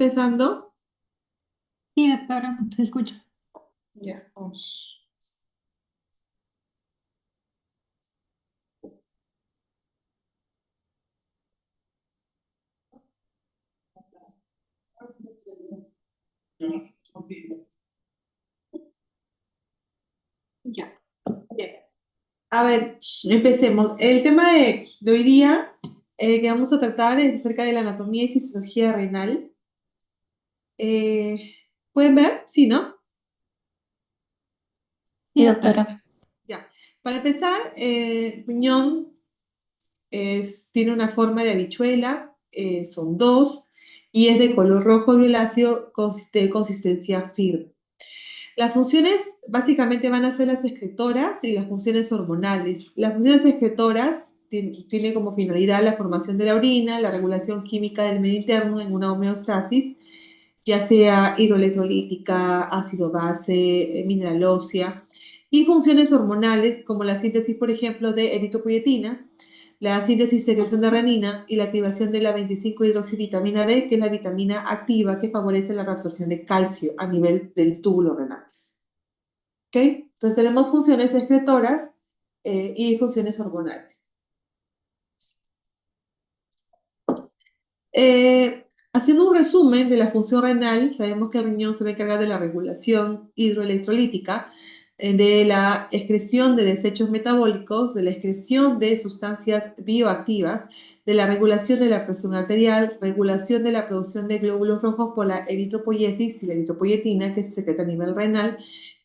Empezando. Sí, doctora, se escucha. Ya, vamos. Ya. Bien. A ver, empecemos. El tema de hoy día que vamos a tratar es acerca de la anatomía y fisiología renal. Eh, ¿Pueden ver? Sí, ¿no? Sí, doctora. Ya. Para empezar, el riñón tiene una forma de habichuela, son dos, y es de color rojo violáceo de consistencia firme. Las funciones básicamente van a ser las excretoras y las funciones hormonales. Las funciones excretoras tienen como finalidad la formación de la orina, la regulación química del medio interno en una homeostasis, ya sea hidroelectrolítica, ácido base, mineral ósea, y funciones hormonales como la síntesis, por ejemplo, de eritropoyetina, la síntesis y secreción de renina y la activación de la 25-hidroxivitamina D, que es la vitamina activa que favorece la reabsorción de calcio a nivel del túbulo renal. ¿Ok? Entonces tenemos funciones excretoras y funciones hormonales. Haciendo un resumen de la función renal, sabemos que el riñón se va a encargar de la regulación hidroelectrolítica, de la excreción de desechos metabólicos, de la excreción de sustancias bioactivas, de la regulación de la presión arterial, regulación de la producción de glóbulos rojos por la eritropoyesis y la eritropoyetina, que se secreta a nivel renal,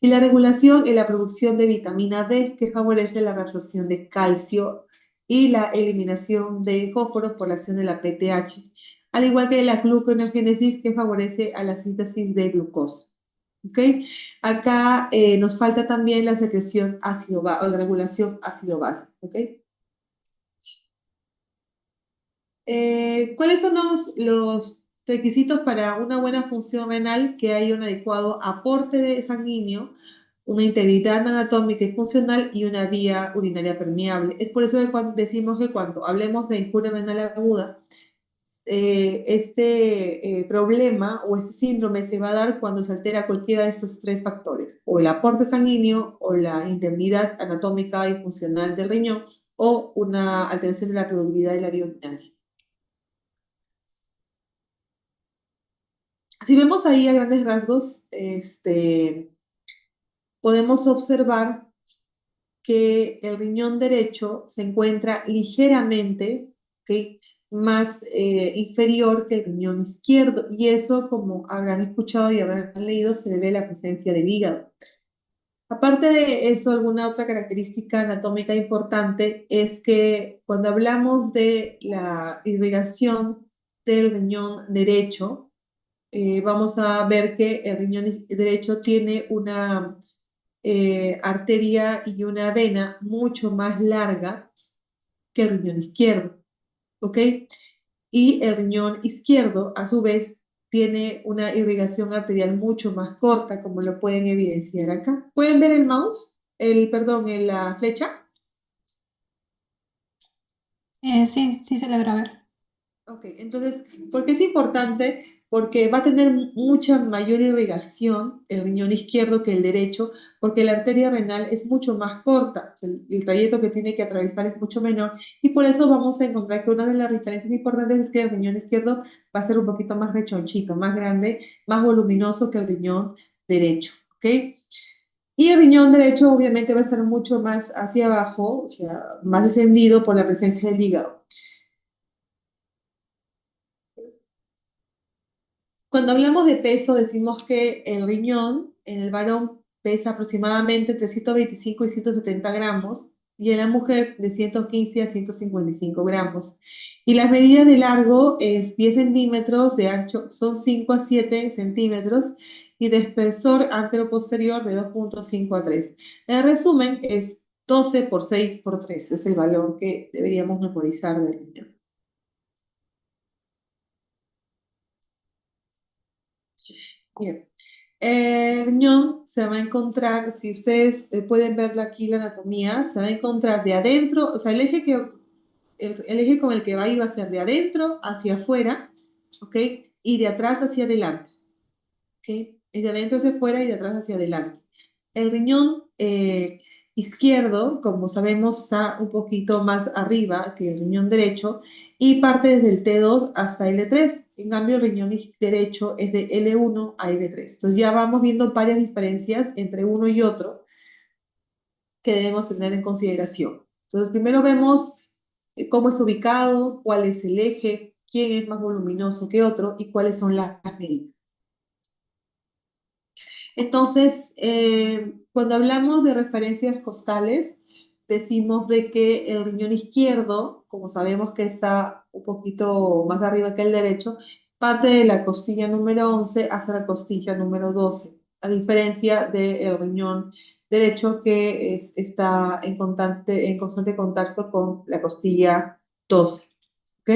y la regulación en la producción de vitamina D, que favorece la reabsorción de calcio y la eliminación de fósforo por la acción de la PTH, al igual que la gluconeogénesis que favorece a la síntesis de glucosa. ¿Ok? Acá nos falta también la secreción ácido o la regulación ácido-base. ¿Ok? ¿Cuáles son los requisitos para una buena función renal? Que haya un adecuado aporte de sanguíneo, una integridad anatómica y funcional y una vía urinaria permeable. Es por eso que cuando decimos que cuando hablemos de injuria renal aguda, este problema o este síndrome se va a dar cuando se altera cualquiera de estos tres factores, o el aporte sanguíneo, o la integridad anatómica y funcional del riñón, o una alteración de la permeabilidad de la vía urinaria. Si vemos ahí a grandes rasgos, podemos observar que el riñón derecho se encuentra ligeramente, ¿okay?, más inferior que el riñón izquierdo, y eso, como habrán escuchado y habrán leído, se debe a la presencia del hígado. Aparte de eso, alguna otra característica anatómica importante es que cuando hablamos de la irrigación del riñón derecho, vamos a ver que el riñón derecho tiene una arteria y una vena mucho más larga que el riñón izquierdo, ¿ok? Y el riñón izquierdo, a su vez, tiene una irrigación arterial mucho más corta, como lo pueden evidenciar acá. ¿Pueden ver el mouse? Perdón, en la flecha. Sí, sí se logra ver. Ok, entonces, ¿por qué es importante? Porque va a tener mucha mayor irrigación el riñón izquierdo que el derecho, porque la arteria renal es mucho más corta, o sea, el trayecto que tiene que atravesar es mucho menor, y por eso vamos a encontrar que una de las diferencias importantes es que el riñón izquierdo va a ser un poquito más rechonchito, más grande, más voluminoso que el riñón derecho, ¿ok? Y el riñón derecho obviamente va a estar mucho más hacia abajo, o sea, más descendido por la presencia del hígado. Cuando hablamos de peso, decimos que el riñón en el varón pesa aproximadamente entre 125 y 170 gramos y en la mujer de 115 a 155 gramos. Y las medidas de largo es 10 centímetros, de ancho son 5 a 7 centímetros y de espesor antero-posterior de 2,5 a 3. El resumen es 12 por 6 por 3, es el valor que deberíamos memorizar del riñón. Bien. El riñón se va a encontrar, si ustedes pueden ver aquí la anatomía, se va a encontrar de adentro, o sea, el eje con el que va a ir va a ser de adentro hacia afuera, ¿ok? y de atrás hacia adelante. ¿Okay? Es de adentro hacia afuera y de atrás hacia adelante. El riñón izquierdo, como sabemos, está un poquito más arriba que el riñón derecho y parte desde el T2 hasta L3. En cambio, el riñón derecho es de L1 a L3. Entonces ya vamos viendo varias diferencias entre uno y otro que debemos tener en consideración. Entonces, primero vemos cómo está ubicado, cuál es el eje, quién es más voluminoso que otro y cuáles son las medidas. Entonces, cuando hablamos de referencias costales, decimos de que el riñón izquierdo, como sabemos que está un poquito más arriba que el derecho, parte de la costilla número 11 hasta la costilla número 12, a diferencia del riñón derecho que está en constante contacto con la costilla 12. ¿Ok?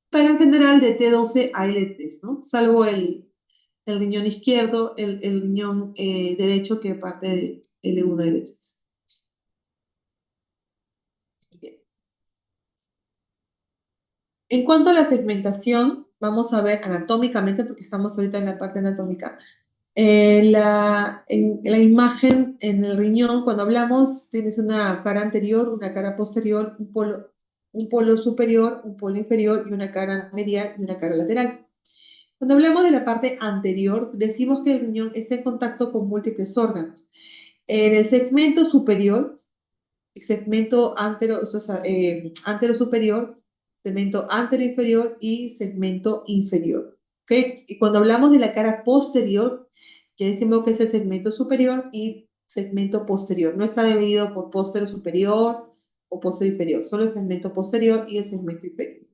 Pero en general de T12 a L3, ¿no? Salvo el riñón izquierdo, el riñón derecho que parte de L1 a L3. Bien. En cuanto a la segmentación, vamos a ver anatómicamente, porque estamos ahorita en la parte anatómica, en la imagen en el riñón, cuando hablamos, tienes una cara anterior, una cara posterior, un polo superior, un polo inferior y una cara medial y una cara lateral. Cuando hablamos de la parte anterior, decimos que el riñón está en contacto con múltiples órganos. En el segmento superior, el segmento antero superior, segmento antero inferior y segmento inferior. ¿Okay? Y cuando hablamos de la cara posterior, ya decimos que es el segmento superior y segmento posterior. No está dividido por póstero superior o póstero inferior, solo el segmento posterior y el segmento inferior.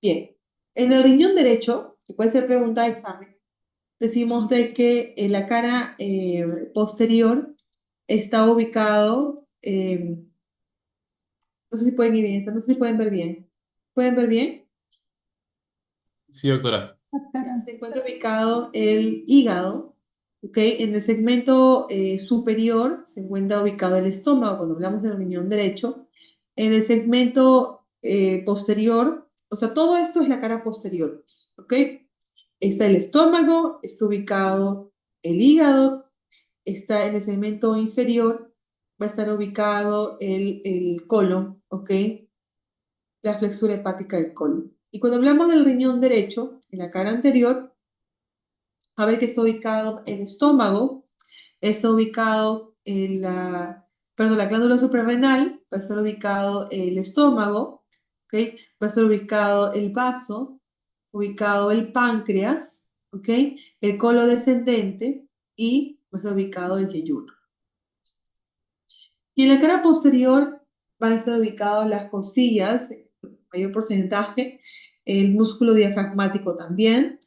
Bien, en el riñón derecho, que puede ser pregunta de examen, decimos de que la cara posterior está ubicado, no sé si pueden ir bien, no sé si pueden ver bien. ¿Pueden ver bien? Sí, doctora. Se encuentra ubicado el hígado, ¿ok? En el segmento superior se encuentra ubicado el estómago, cuando hablamos del riñón derecho. En el segmento posterior, o sea, todo esto es la cara posterior, ¿ok? Está el estómago, está ubicado el hígado, está en el segmento inferior, va a estar ubicado el colon, ¿ok? La flexura hepática del colon. Y cuando hablamos del riñón derecho, en la cara anterior, a ver que está ubicado el estómago, está ubicado la glándula suprarrenal, va a estar ubicado el estómago, ¿ok? Va a estar ubicado el vaso, ubicado el páncreas, ¿ok? El colon descendente y va a estar ubicado el yeyuno. Y en la cara posterior van a estar ubicadas las costillas, mayor porcentaje, el músculo diafragmático también.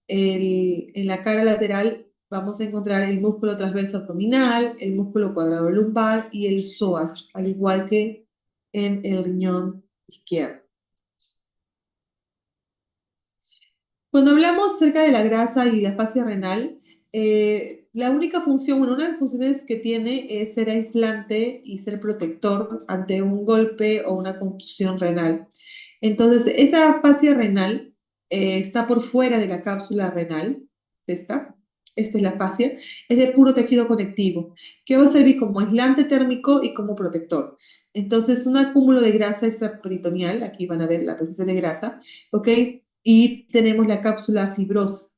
En la cara lateral vamos a encontrar el músculo transverso abdominal, el músculo cuadrado lumbar y el psoas, al igual que en el riñón izquierdo. Cuando hablamos acerca de la grasa y la fascia renal, la única función, bueno, una de las funciones que tiene es ser aislante y ser protector ante un golpe o una contusión renal. Entonces, esa fascia renal está por fuera de la cápsula renal, esta es la fascia, es de puro tejido conectivo, que va a servir como aislante térmico y como protector. Entonces, un acúmulo de grasa extraperitoneal, aquí van a ver la presencia de grasa, ¿ok? Y tenemos la cápsula fibrosa.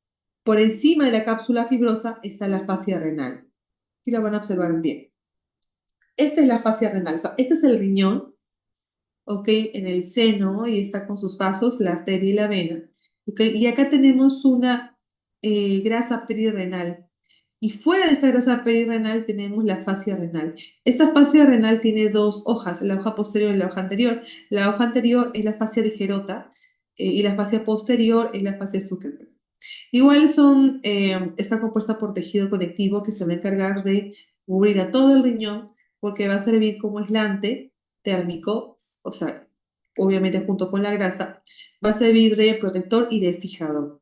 Por encima de la cápsula fibrosa está la fascia renal. Aquí la van a observar bien. Esta es la fascia renal, o sea, este es el riñón, ¿ok? En el seno y está con sus vasos, la arteria y la vena, ¿ok? Y acá tenemos una grasa perirenal. Y fuera de esta grasa perirenal tenemos la fascia renal. Esta fascia renal tiene dos hojas, la hoja posterior y la hoja anterior. La hoja anterior es la fascia digerota y la fascia posterior es la fascia Zuckerberg. Igual está compuesta por tejido conectivo que se va a encargar de cubrir a todo el riñón porque va a servir como aislante térmico, o sea, obviamente junto con la grasa, va a servir de protector y de fijador.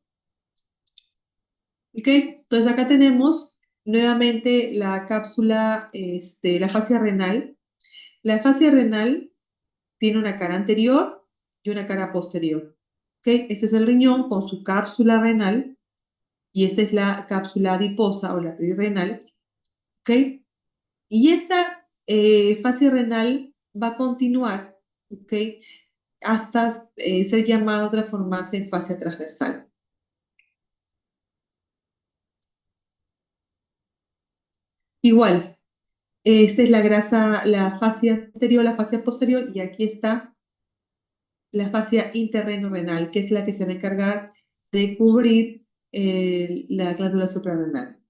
¿Ok? Entonces acá tenemos nuevamente la cápsula, la fascia renal. La fascia renal tiene una cara anterior y una cara posterior. ¿ok? Este es el riñón con su cápsula renal y esta es la cápsula adiposa o la perirenal, ¿ok? Y esta fase renal va a continuar, ¿ok? Hasta ser llamado a transformarse en fascia transversal. Igual, esta es la grasa, la fascia anterior, la fascia posterior, y aquí está la fascia interreno-renal, que es la que se va a encargar de cubrir la glándula suprarrenal.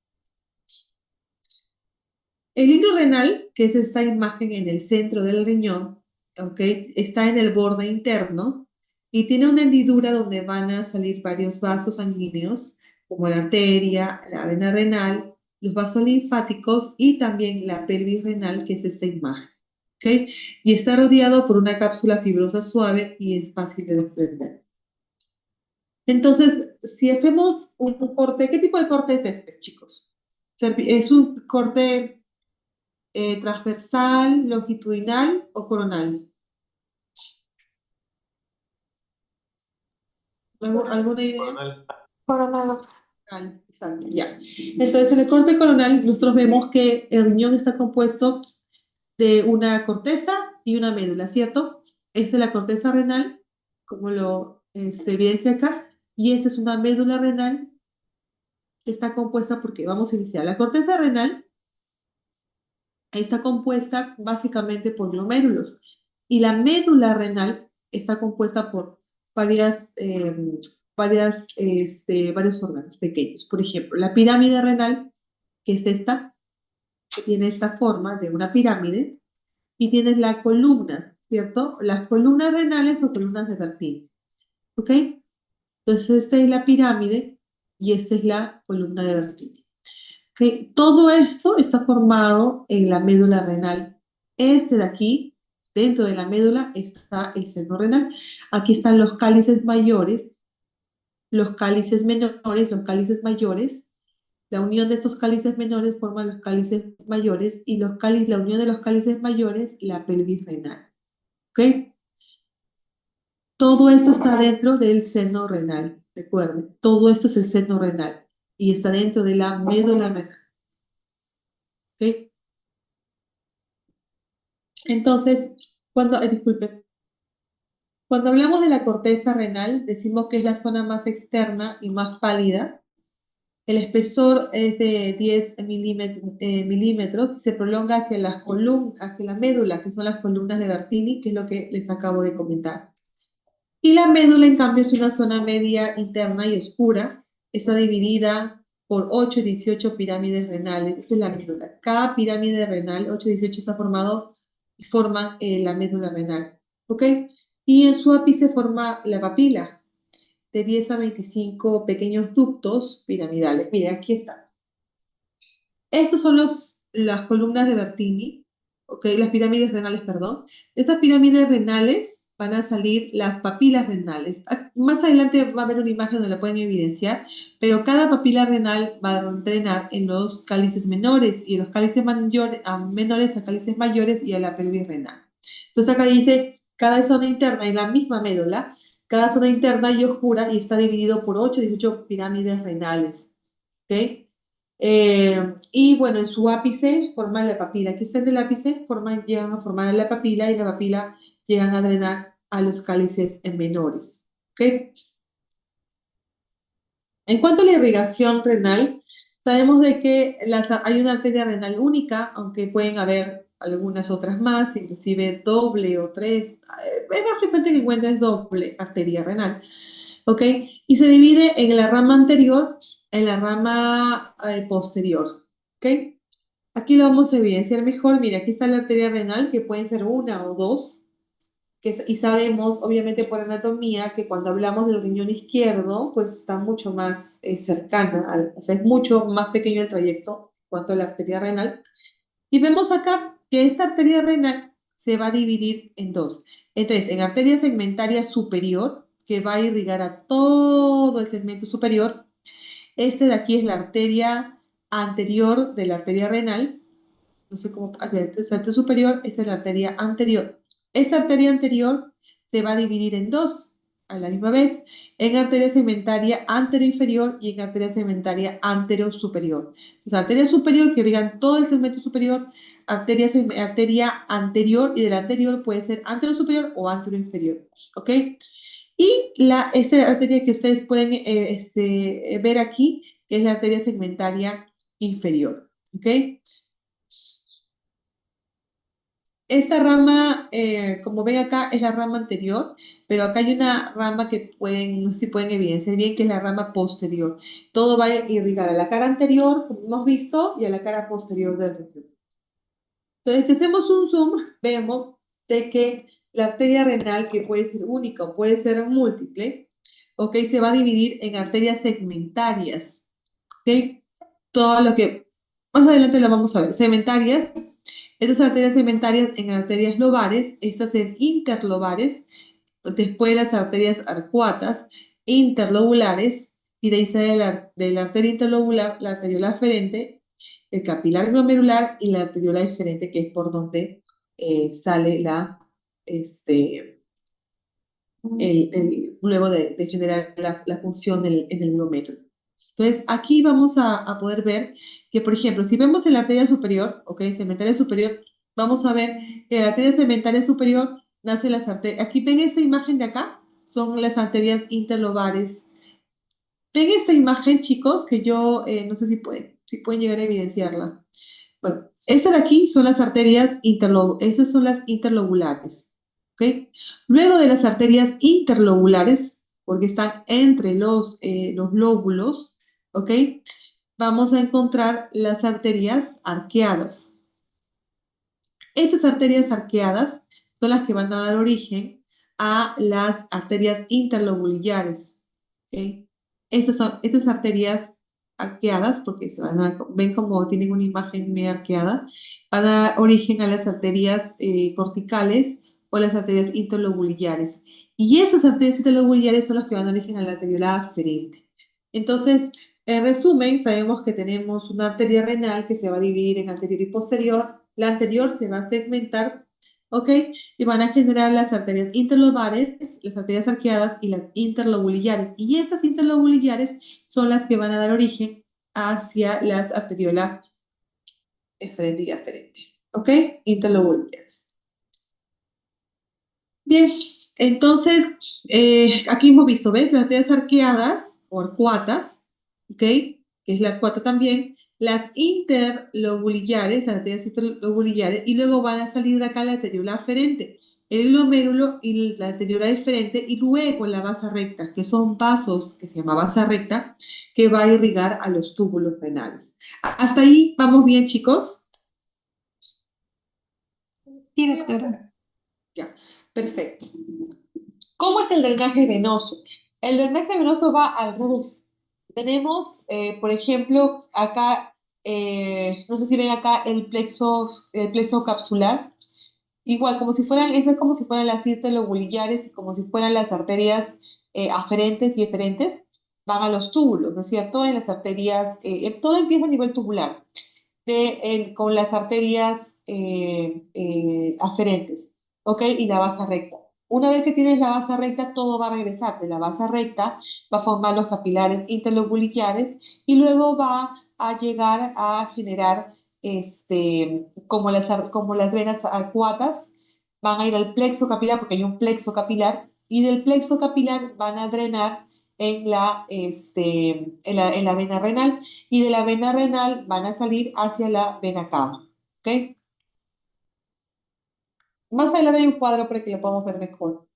El hilo renal, que es esta imagen en el centro del riñón, ¿okay? Está en el borde interno y tiene una hendidura donde van a salir varios vasos sanguíneos, como la arteria, la vena renal, los vasos linfáticos y también la pelvis renal, que es esta imagen. ¿Okay? Y está rodeado por una cápsula fibrosa suave y es fácil de desprender. Entonces, si hacemos un corte, ¿qué tipo de corte es este, chicos? ¿Es un corte transversal, longitudinal o coronal? ¿Alguna idea? Coronal. Coronado. Exacto, ya. Entonces, en el corte coronal, nosotros vemos que el riñón está compuesto de una corteza y una médula, ¿cierto? Esta es la corteza renal, como lo evidencia acá, y esta es una médula renal que está compuesta porque vamos a iniciar. La corteza renal está compuesta básicamente por glomérulos y la médula renal está compuesta por varios órganos pequeños. Por ejemplo, la pirámide renal, que es esta, que tiene esta forma de una pirámide, y tienes la columna, ¿cierto? Las columnas renales o columnas de Bertini, ¿ok? Entonces, esta es la pirámide y esta es la columna de Bertini. ¿Okay? Todo esto está formado en la médula renal. Este de aquí, dentro de la médula, está el seno renal. Aquí están los cálices mayores, los cálices menores, los cálices mayores. La unión de estos cálices menores forma los cálices mayores y la unión de los cálices mayores, la pelvis renal. ¿Ok? Todo esto está dentro del seno renal. Recuerden, todo esto es el seno renal y está dentro de la médula renal. ¿Ok? Entonces, disculpen, cuando hablamos de la corteza renal, decimos que es la zona más externa y más pálida. El espesor es de 10 milímetros y se prolonga hacia las columnas, hacia la médula, que son las columnas de Bertini, que es lo que les acabo de comentar. Y la médula, en cambio, es una zona media interna y oscura. Está dividida por 8 y 18 pirámides renales. Esa es la médula. Cada pirámide renal, 8 y 18, está formado y forman la médula renal. ¿Ok? Y en su ápice forma la papila, de 10 a 25 pequeños ductos piramidales. Mire, aquí está. Estos son las columnas de Bertini, ¿ok? Las pirámides renales, perdón. Estas pirámides renales van a salir las papilas renales. Más adelante va a haber una imagen donde la pueden evidenciar, pero cada papila renal va a entrenar en los cálices menores y en los cálices menores a cálices mayores y a la pelvis renal. Entonces acá dice, cada zona interna en la misma médula, cada zona interna y oscura y está dividido por 8 18 pirámides renales. ¿Ok? Y bueno, en su ápice forma la papila. Aquí está en el ápice, llegan a formar la papila y la papila llegan a drenar a los cálices menores. ¿Okay? En cuanto a la irrigación renal, sabemos de que hay una arteria renal única, aunque pueden haber algunas otras más, inclusive doble o tres. Es más frecuente que encuentres doble arteria renal. ¿Ok? Y se divide en la rama anterior, en la rama posterior. ¿Ok? Aquí lo vamos a evidenciar mejor. Mira, aquí está la arteria renal, que pueden ser una o dos. Y sabemos, obviamente por anatomía, que cuando hablamos del riñón izquierdo, pues está mucho más cercana, o sea, es mucho más pequeño el trayecto en cuanto a la arteria renal. Y vemos acá que esta arteria renal se va a dividir en dos. Entonces, en arteria segmentaria superior, que va a irrigar a todo el segmento superior. Este de aquí es la arteria anterior de la arteria renal. No sé cómo, a ver, esta es la arteria superior, esta es la arteria anterior. Esta arteria anterior se va a dividir en dos. a la misma vez en arteria segmentaria anteroinferior y en arteria segmentaria anterosuperior. Entonces, arteria superior que irrigan todo el segmento superior, arteria anterior, y de la anterior puede ser anterosuperior o anteroinferior, ¿ok? Y esta arteria que ustedes pueden ver aquí, que es la arteria segmentaria inferior, ¿ok? Esta rama, como ven acá, es la rama anterior, pero acá hay una rama que sí pueden evidenciar bien, que es la rama posterior. Todo va a irrigar a la cara anterior, como hemos visto, y a la cara posterior del riñón. Entonces, si hacemos un zoom, vemos de que la arteria renal, que puede ser única o puede ser múltiple, ¿ok? Se va a dividir en arterias segmentarias, ¿ok? Todo lo que más adelante lo vamos a ver. Segmentarias, estas arterias segmentarias en arterias lobares, estas en interlobares, después las arterias arcuatas, interlobulares, y de ahí sale de la arteria interlobular la arteriola aferente, el capilar glomerular y la arteriola deferente, que es por donde sale luego de generar la función en el glomérulo. Entonces, aquí vamos a poder ver que, por ejemplo, si vemos en la arteria superior, ¿ok? Segmentaria superior, vamos a ver que en la arteria segmentaria superior nace las arterias. Aquí ven esta imagen de acá, son las arterias interlobares. Ven esta imagen, chicos, que yo no sé si pueden llegar a evidenciarla. Bueno, estas de aquí son las arterias esas son las interlobulares, ¿ok? Luego de las arterias interlobulares, porque están entre los lóbulos, ¿ok? Vamos a encontrar las arterias arqueadas. Estas arterias arqueadas son las que van a dar origen a las arterias interlobulares, ¿ok? Estas arterias arqueadas, porque ven como tienen una imagen medio arqueada, van a dar origen a las arterias corticales o las arterias interlobulares. Y esas arterias interlobulares son las que van a dar origen a la arteriola aferente. Entonces, en resumen, sabemos que tenemos una arteria renal que se va a dividir en anterior y posterior. La anterior se va a segmentar, ¿ok? Y van a generar las arterias interlobares, las arterias arqueadas y las interlobulares. Y estas interlobulares son las que van a dar origen hacia las arteriolas eferente y aferente, ¿ok? Interlobulares. Bien, entonces, aquí hemos visto, ¿ves? Las arterias arqueadas o arcuatas, ¿ok? Que es la arcuata también, las interlobulares, las arterias interlobulares, y luego van a salir de acá la arteriola aferente, el glomérulo y la arteriola deferente, y luego la vasa recta, que son vasos, que se llama vasa recta, que va a irrigar a los túbulos renales. ¿Hasta ahí vamos bien, chicos? Sí, doctora. Ya, perfecto. ¿Cómo es el drenaje venoso? El drenaje venoso va al revés. Tenemos, por ejemplo, acá, no sé si ven acá el plexo capsular. Igual, esa es como si fueran las interlobulares y como si fueran las arterias aferentes y eferentes, van a los túbulos, ¿no es cierto? En las arterias, todo empieza a nivel tubular, con las arterias aferentes, ¿ok? Y la base recta. Una vez que tienes la base recta, todo va a regresar de la base recta, va a formar los capilares interlobulares y luego va a llegar a generar, como las venas arcuatas, van a ir al plexo capilar porque hay un plexo capilar y del plexo capilar van a drenar en la vena renal y de la vena renal van a salir hacia la vena cava, ¿ok? Más adelante hay un cuadro para que lo podamos ver mejor.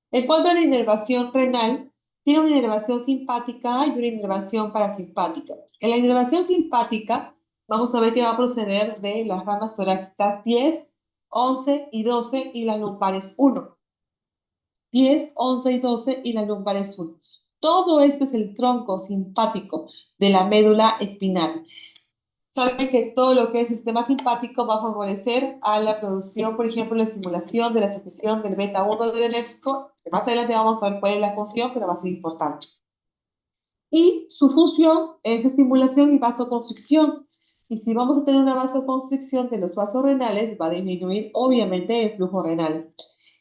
El cuadro de la inervación renal tiene una inervación simpática y una inervación parasimpática. En la inervación simpática vamos a ver que va a proceder de las ramas torácicas 10, 11 y 12 y las lumbares 1. 10, 11 y 12 y las lumbares 1. Todo este es el tronco simpático de la médula espinal. Saben que todo lo que es sistema simpático va a favorecer a la producción, por ejemplo, la estimulación de la secreción del beta 1 adrenérgico. Más adelante vamos a ver cuál es la función, pero va a ser importante. Y su función es estimulación y vasoconstricción. Y si vamos a tener una vasoconstricción de los vasos renales, va a disminuir obviamente el flujo renal.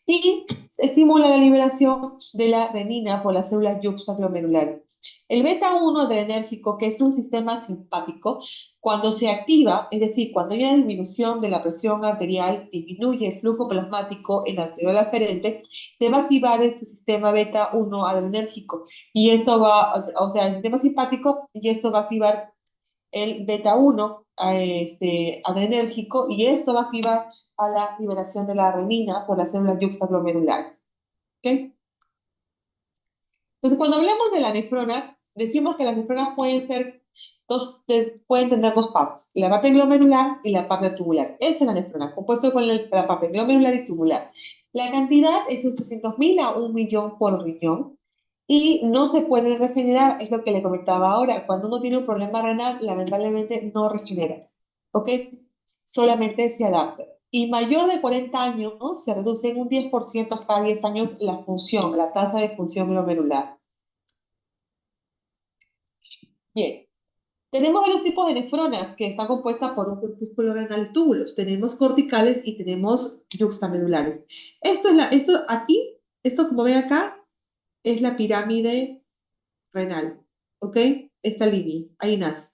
Y estimula la liberación de la renina por las células yuxtaglomerulares. El beta-1 adrenérgico, que es un sistema simpático, cuando se activa, es decir, cuando hay una disminución de la presión arterial, disminuye el flujo plasmático en la arteriola aferente, se va a activar este sistema beta-1 adrenérgico y esto va, o sea, el sistema simpático, y esto va a activar el beta-1 adrenérgico y esto va a activar a la liberación de la renina por las células yuxtaglomerulares. ¿Okay? Entonces, cuando hablamos de la nefrona, decimos que las nefronas pueden tener dos partes, la parte glomerular y la parte tubular. Esa es la nefrona, compuesto con la parte glomerular y tubular. La cantidad es 800.000 a 1.000.000 por riñón y no se puede regenerar, es lo que le comentaba ahora. Cuando uno tiene un problema renal, lamentablemente no regenera, ¿ok? Solamente se adapta. Y mayor de 40 años se reduce en un 10% cada 10 años la función, la tasa de función glomerular. Bien, tenemos varios tipos de nefronas que están compuestas por un corpúsculo renal túbulos. Tenemos corticales y tenemos yuxtamedulares. Esto como ven acá, es la pirámide renal, ¿ok? Esta línea, ahí nace.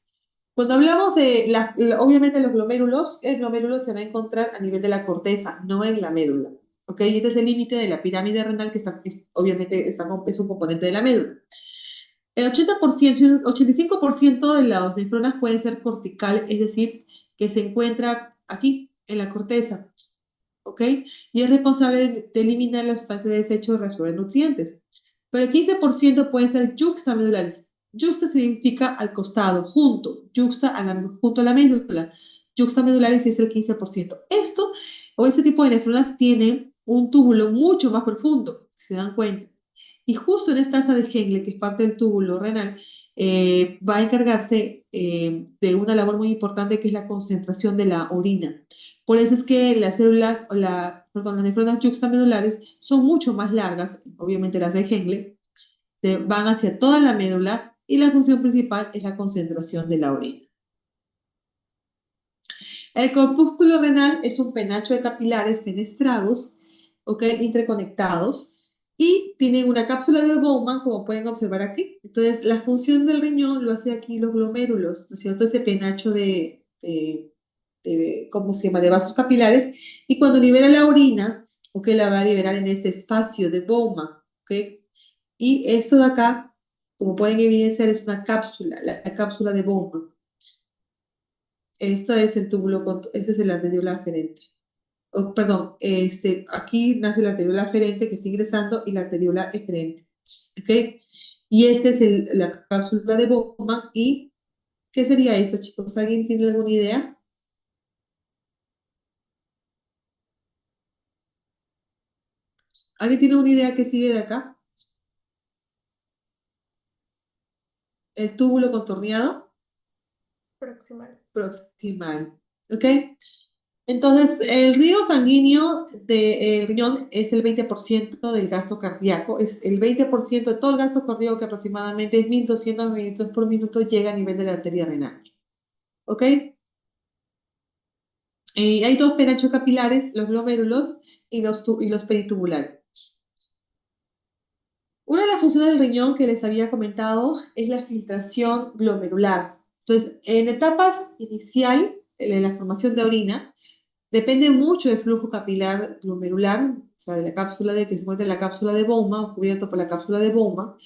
Cuando hablamos de, obviamente los glomérulos, el glomérulo se va a encontrar a nivel de la corteza, no en la médula, ¿ok? Y este es el límite de la pirámide renal que obviamente es un componente de la médula. El 85% de las nefronas pueden ser corticales, es decir, que se encuentra aquí, en la corteza, ¿ok? Y es responsable de eliminar la sustancia de desecho y reabsorber nutrientes. Pero el 15% pueden ser yuxtamedulares. Yuxta significa al costado, junto, junto a la médula. Yuxtamedulares es el 15%. Este tipo de nefronas tienen un túbulo mucho más profundo, si se dan cuenta. Y justo en esta asa de Henle, que es parte del túbulo renal, va a encargarse de una labor muy importante que es la concentración de la orina. Por eso es que las nefronas yuxtamedulares son mucho más largas, obviamente las de Henle, van hacia toda la médula y la función principal es la concentración de la orina. El corpúsculo renal es un penacho de capilares fenestrados, interconectados, y tienen una cápsula de Bowman, como pueden observar aquí. Entonces, la función del riñón lo hace aquí los glomérulos, ¿no es cierto? Ese penacho ¿cómo se llama? De vasos capilares, y cuando libera la orina, la va a liberar en este espacio de Bowman, ¿ok? Y esto de acá, como pueden evidenciar, es una cápsula, la cápsula de Bowman. Esto es el ese es el arteriola aferente. Perdón, aquí nace la arteriola aferente que está ingresando y la arteriola eferente. ¿Ok? Y esta es la cápsula de Bowman. ¿Y qué sería esto, chicos? ¿Alguien tiene alguna idea? ¿Alguien tiene una idea que sigue de acá? ¿El túbulo contorneado? Proximal. ¿Ok? Entonces, el río sanguíneo del riñón es el 20% del gasto cardíaco, es el 20% de todo el gasto cardíaco, que aproximadamente es 1.200 mililitros por minuto, llega a nivel de la arteria renal. ¿Ok? Hay dos penachos capilares, los glomérulos y los peritubulares. Una de las funciones del riñón que les había comentado es la filtración glomerular. Entonces, en etapas inicial de la formación de orina, depende mucho del flujo capilar glomerular, o sea, de la cápsula que se encuentra en la cápsula de Bowman, o cubierto por la cápsula de Bowman.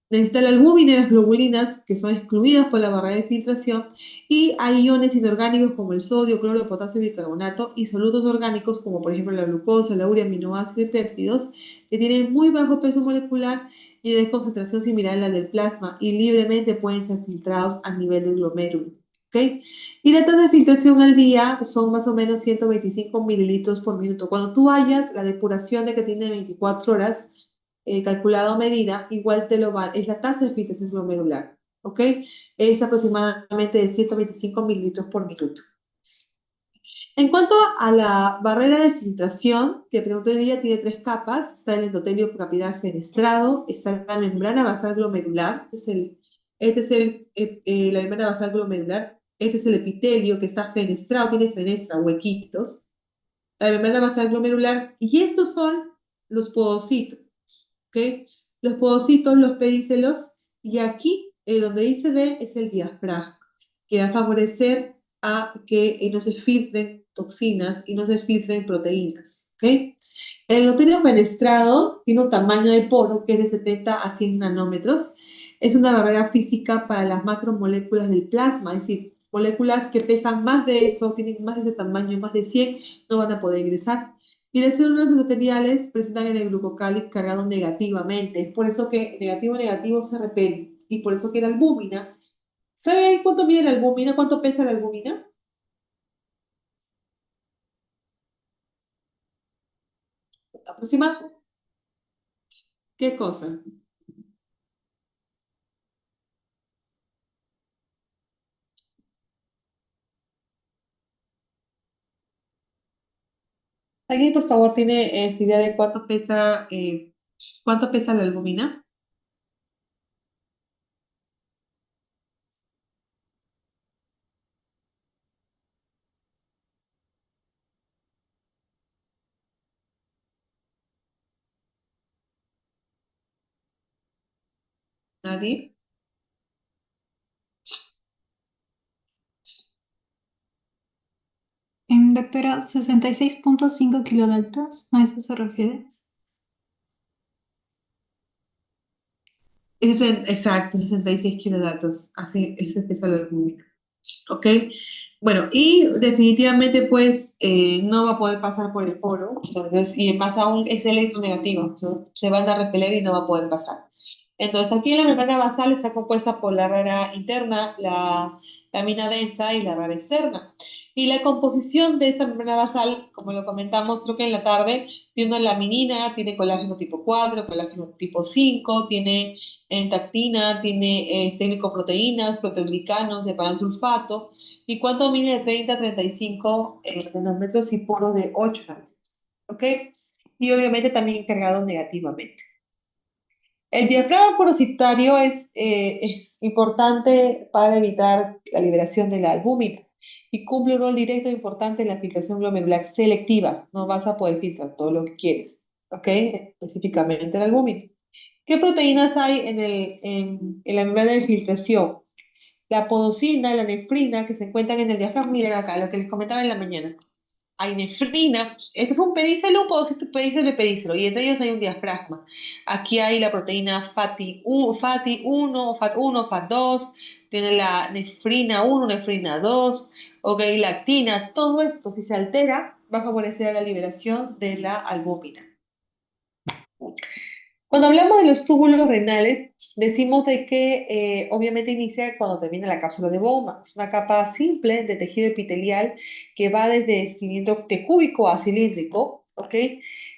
Necesita la albúmina y las globulinas, que son excluidas por la barrera de filtración, y hay iones inorgánicos como el sodio, cloro, potasio, bicarbonato, y solutos orgánicos como por ejemplo la glucosa, la urea, aminoácidos y péptidos, que tienen muy bajo peso molecular y de concentración similar a la del plasma, y libremente pueden ser filtrados a nivel del glomérulo. ¿Okay? Y la tasa de filtración al día son más o menos 125 mililitros por minuto. Cuando tú hayas la depuración de que tiene 24 horas, calculada o medida, igual te lo va, es la tasa de filtración glomerular, ¿ok? Es aproximadamente de 125 mililitros por minuto. En cuanto a la barrera de filtración, que pregunto hoy día, tiene tres capas. Está el endotelio capilar fenestrado, está la membrana basal glomerular, la membrana basal glomerular, este es el epitelio que está fenestrado, tiene fenestra, huequitos, la membrana basal glomerular, y estos son los podocitos, ¿ok? Los podocitos, los pedícelos, y aquí, donde dice D, es el diafragma, que va a favorecer a que no se filtren toxinas y no se filtren proteínas, ¿ok? El endotelio fenestrado tiene un tamaño de poro que es de 70 a 100 nanómetros. Es una barrera física para las macromoléculas del plasma, es decir, moléculas que pesan más de eso, tienen más de ese tamaño, más de 100, no van a poder ingresar. Y las células endoteliales presentan en el glucocáliz cargado negativamente. Es por eso que negativo se repele. Y por eso que la albúmina. ¿Sabe ahí cuánto mide la albúmina? ¿Cuánto pesa la albúmina? Aproximadamente. ¿Qué cosa? ¿Alguien, por favor, tiene idea de cuánto pesa la albúmina? ¿Nadie? Doctora, 66,5 kilodaltos, ¿a eso se refiere? Exacto, 66 kilodaltos. Así, ese pesa la albúmina. ¿Ok? Bueno, y definitivamente, pues, no va a poder pasar por el poro. Entonces, y más aún es electronegativo. Se van a repeler y no va a poder pasar. Entonces, aquí la membrana basal está compuesta por la rara interna, la lamina densa y la rara externa. Y la composición de esta membrana basal, como lo comentamos creo que en la tarde, tiene una laminina, tiene colágeno tipo 4, colágeno tipo 5, tiene entactina, tiene glicoproteínas, proteoglicanos de paransulfato, y cuánto mide de 30 a 35 nanómetros y poros de 8 nanómetros, ¿ok? Y obviamente también cargado negativamente. El diafragma porositario es importante para evitar la liberación de la albúmina y cumple un rol directo e importante en la filtración glomerular selectiva. No vas a poder filtrar todo lo que quieres, ¿ok? Específicamente la albúmina. ¿Qué proteínas hay en la membrana de filtración? La podocina, la nefrina, que se encuentran en el diafragma. Miren acá, lo que les comentaba en la mañana. Hay nefrina, este es un pedicelo, un pedicelo y pedicelo, y entre ellos hay un diafragma. Aquí hay la proteína FATI 1, FAT1, FAT2, tiene la nefrina 1, nefrina 2, ok, lactina, todo esto, si se altera, va a favorecer la liberación de la albúmina. Cuando hablamos de los túbulos renales, decimos de que obviamente inicia cuando termina la cápsula de Bowman. Es una capa simple de tejido epitelial que va desde cilindro cúbico a cilíndrico, ¿ok?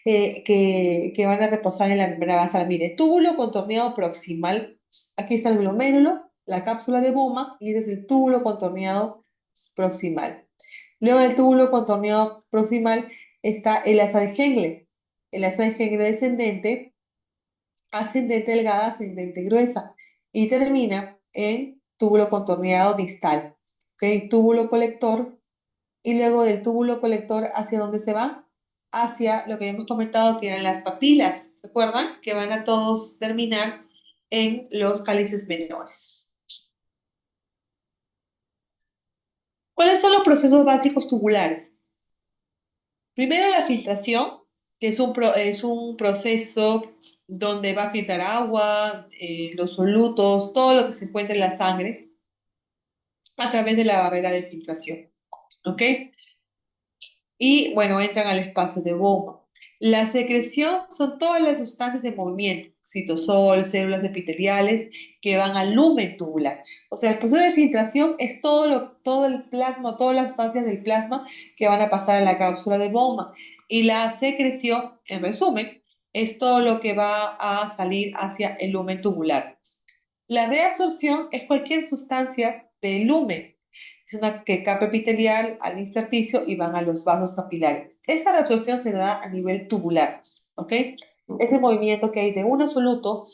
Que van a reposar en la membrana basal. Mire, túbulo contorneado proximal. Aquí está el glomérulo, la cápsula de Bowman y desde el túbulo contorneado proximal. Luego del túbulo contorneado proximal está el asa de Henle. El asa de Henle descendente, ascendente delgada, ascendente gruesa, y termina en túbulo contorneado distal, ¿ok? Túbulo colector, y luego del túbulo colector, ¿hacia dónde se va? Hacia lo que hemos comentado que eran las papilas, ¿se acuerdan? Que van a todos terminar en los cálices menores. ¿Cuáles son los procesos básicos tubulares? Primero la filtración, que es un proceso donde va a filtrar agua, los solutos, todo lo que se encuentra en la sangre a través de la barrera de filtración, ¿ok? Y bueno, entran al espacio de bomba. La secreción son todas las sustancias en movimiento, citosol, células epiteliales que van al lumen tubular. O sea, el proceso de filtración es todo el plasma, todas las sustancias del plasma que van a pasar a la cápsula de bomba. Y la secreción, en resumen, es todo lo que va a salir hacia el lumen tubular. La reabsorción es cualquier sustancia del lumen. Es una que capa epitelial al intersticio y van a los vasos capilares. Esta reabsorción se da a nivel tubular, ¿ok? Ese movimiento que hay de un soluto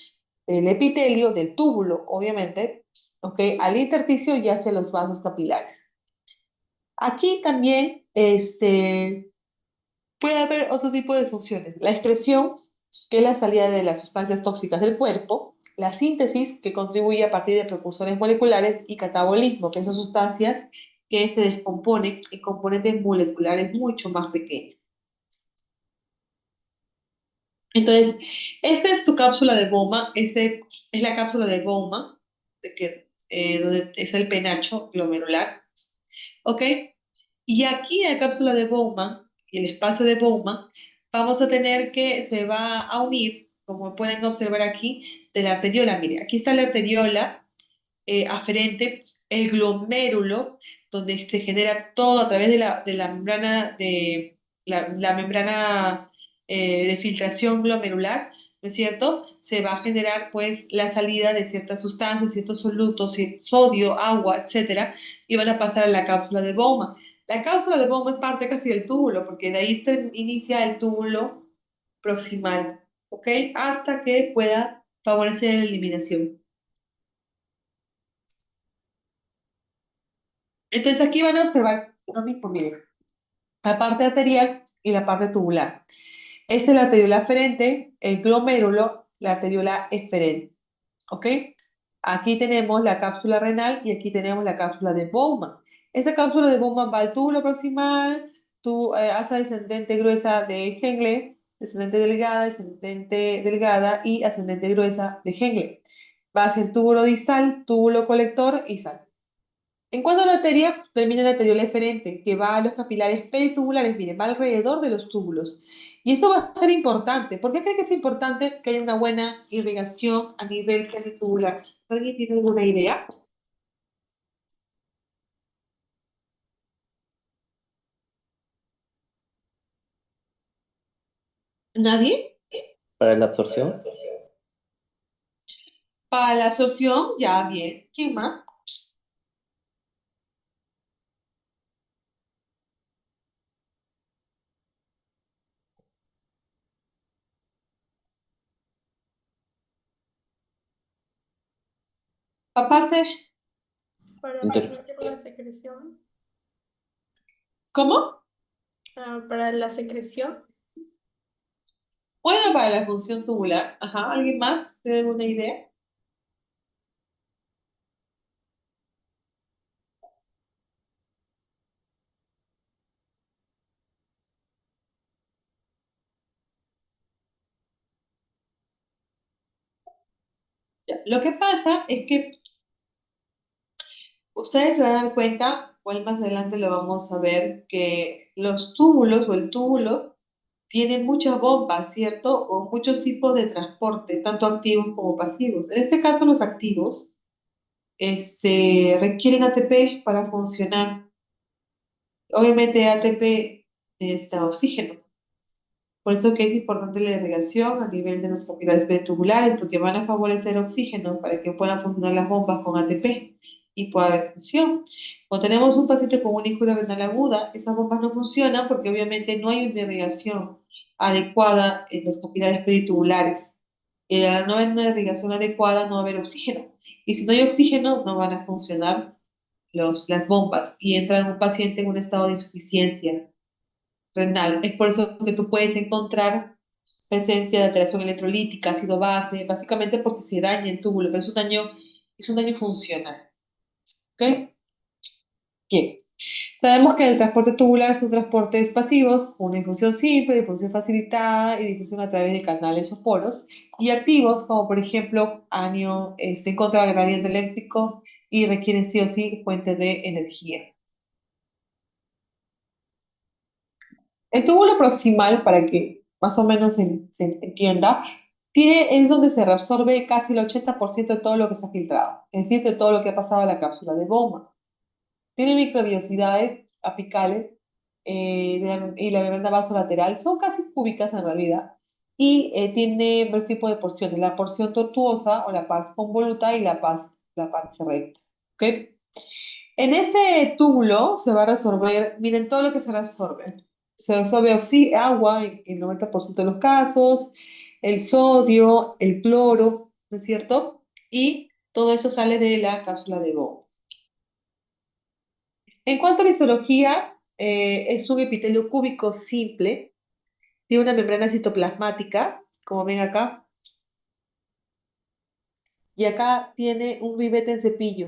del epitelio, del túbulo, obviamente, ¿ok? Al intersticio y hacia los vasos capilares. Aquí también, Puede haber otro tipo de funciones. La excreción, que es la salida de las sustancias tóxicas del cuerpo, la síntesis, que contribuye a partir de precursores moleculares, y catabolismo, que son sustancias que se descomponen en componentes moleculares mucho más pequeños. Entonces, esta es tu cápsula de Bowman, es la cápsula de Bowman, donde es el penacho glomerular, ¿ok? Y aquí en la cápsula de Bowman y el espacio de Bowman, vamos a tener que se va a unir, como pueden observar aquí, de la arteriola. Mire, aquí está la arteriola aferente, el glomérulo, donde se genera todo a través de la membrana la membrana de filtración glomerular, ¿no es cierto? Se va a generar pues la salida de ciertas sustancias, ciertos solutos, sodio, agua, etcétera, y van a pasar a la cápsula de Bowman. La cápsula de Bowman es parte casi del túbulo, porque de ahí inicia el túbulo proximal, ¿ok? Hasta que pueda favorecer la eliminación. Entonces aquí van a observar lo mismo, miren, la parte arterial y la parte tubular. Esta es la arteriola aferente, el glomérulo, la arteriola eferente, ¿ok? Aquí tenemos la cápsula renal y aquí tenemos la cápsula de Bowman. Esa cápsula de Bowman va al túbulo proximal, asa descendente gruesa de Henle, descendente delgada y ascendente gruesa de Henle. Va hacia el túbulo distal, túbulo colector y sal. En cuanto a la arteria, termina la arteriola eferente, que va a los capilares peritubulares, miren, va alrededor de los túbulos. Y esto va a ser importante. ¿Por qué creen que es importante que haya una buena irrigación a nivel peritubular? ¿Alguien tiene alguna idea? ¿Nadie? Para la absorción, Para la absorción, ya bien. ¿Quién más? Aparte, Para inter- permitir la secreción, ¿cómo? para la secreción, Bueno, para la función tubular. Ajá, ¿alguien más tiene alguna idea? Ya. Lo que pasa es que ustedes se van a dar cuenta, o más adelante lo vamos a ver, que los túbulos o el túbulo tiene muchas bombas, ¿cierto? O muchos tipos de transporte, tanto activos como pasivos. En este caso, los activos requieren ATP para funcionar. Obviamente, ATP necesita oxígeno. Por eso que es importante la irrigación a nivel de los capilares pertubulares, porque van a favorecer oxígeno para que puedan funcionar las bombas con ATP y pueda haber función. Cuando tenemos un paciente con una insuficiencia renal aguda, esas bombas no funcionan porque obviamente no hay una irrigación adecuada en los capilares peritubulares. Al no haber una irrigación adecuada, no va a haber oxígeno. Y si no hay oxígeno, no van a funcionar las bombas y entra un paciente en un estado de insuficiencia renal. Es por eso que tú puedes encontrar presencia de alteración electrolítica, ácido base, básicamente porque se daña el túbulo, pero es un daño funcional. ¿Ok? Bien. Sabemos que el transporte tubular son transportes pasivos, con una difusión simple, difusión facilitada y difusión a través de canales o poros, y activos, como por ejemplo anión, en contra del gradiente eléctrico y requieren sí o sí fuentes de energía. El túbulo proximal, para que más o menos se entienda, es donde se reabsorbe casi el 80% de todo lo que se ha filtrado, es decir, de todo lo que ha pasado a la cápsula de Bowman. Tiene microbiosidades apicales y la membrana vasolateral, son casi cúbicas en realidad, y tiene dos tipos de porciones, la porción tortuosa o la parte convoluta y la parte recta. ¿Ok? En este túbulo se va a resolver, miren todo lo que se reabsorbe. Se resuelve agua en el 90% de los casos, el sodio, el cloro, ¿no es cierto? Y todo eso sale de la cápsula de Bowman. En cuanto a la histología, es un epitelio cúbico simple, Tiene una membrana citoplasmática, como ven acá, y acá tiene un ribete en cepillo,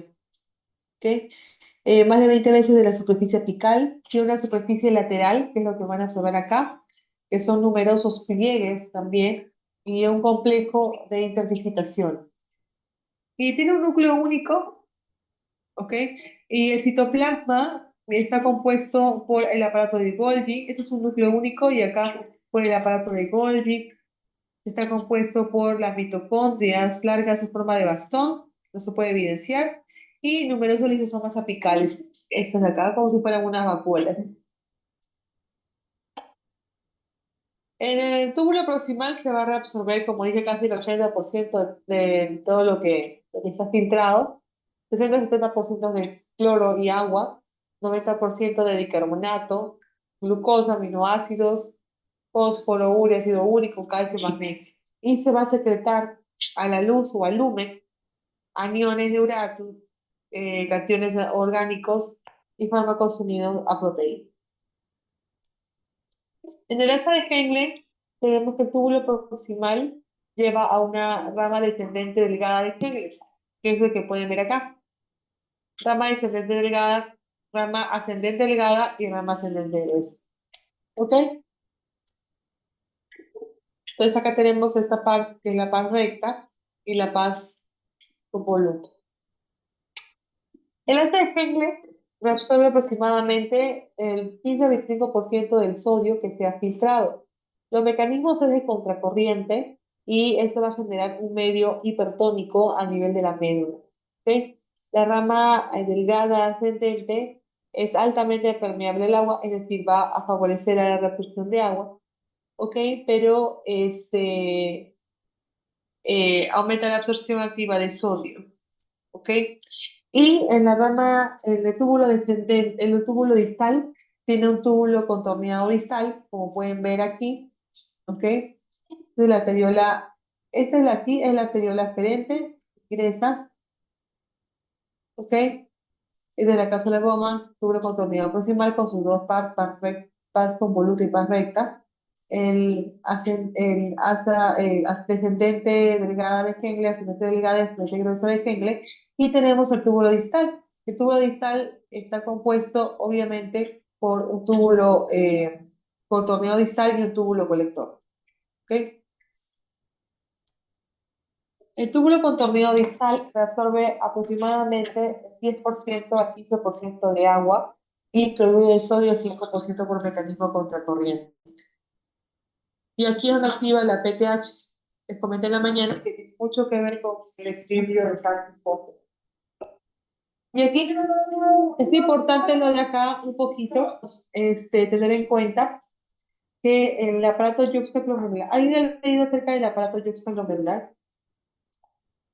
¿ok? Más de 20 veces de la superficie apical, tiene una superficie lateral, que es lo que van a observar acá, que son numerosos pliegues también, y un complejo de interdigitación. Y tiene un núcleo único, ¿ok? Y el citoplasma está compuesto por el aparato de Golgi, este es un núcleo único, y acá por el aparato de Golgi, está compuesto por las mitocondrias largas en forma de bastón, no se puede evidenciar, y numerosos lisosomas apicales, estas de acá, como si fueran unas vacuolas. En el túbulo proximal se va a reabsorber, como dije, casi el 80% de todo lo que está filtrado, 60-70% de cloro y agua, 90% de bicarbonato, glucosa, aminoácidos, fósforo, urea, ácido úrico, calcio, magnesio. Y se va a secretar a la luz o al lumen aniones de urato, cationes orgánicos y fármacos unidos a proteínas. En el asa de Henle, tenemos que el túbulo proximal lleva a una rama descendente delgada de Henle, que es lo que pueden ver acá. Rama descendente delgada, rama ascendente delgada y rama ascendente gruesa. ¿Ok? Entonces acá tenemos esta paz, que es la paz recta, y la paz convoluta. El asa de Henle reabsorbe aproximadamente el 15-25% del sodio que se ha filtrado. Los mecanismos es de contracorriente y esto va a generar un medio hipertónico a nivel de la médula. ¿Okay? La rama delgada ascendente es altamente permeable al agua, es decir, va a favorecer a la reabsorción de agua, ¿ok? Pero aumenta la absorción activa de sodio, ¿ok? Y en la rama, en el túbulo descendente, en el túbulo distal, tiene un túbulo contorneado distal, como pueden ver aquí, ¿ok? De la arteriola, esta es la aquí, es la arteriola aferente, ingresa, ¿ok? Y de la cápsula Bowman, túbulo contorneado proximal con sus dos paz convoluta y paz recta. El asa descendente delgada de Henle, ascendente delgada, ascendente gruesa de Henle, y tenemos el túbulo distal. El túbulo distal está compuesto, obviamente, por un túbulo contorneado distal y un túbulo colector. ¿Ok? El túbulo contorneado distal reabsorbe aproximadamente 10% a 15% de agua y cloruro de sodio 5% por mecanismo contracorriente. Y aquí es donde activa la PTH. Les comenté en la mañana que tiene mucho que ver con el equilibrio del calcio y fósforo. Y aquí es importante lo de acá un poquito, tener en cuenta que el aparato yuxtaglomerular, ¿alguien ha leído acerca del aparato yuxtaglomerular?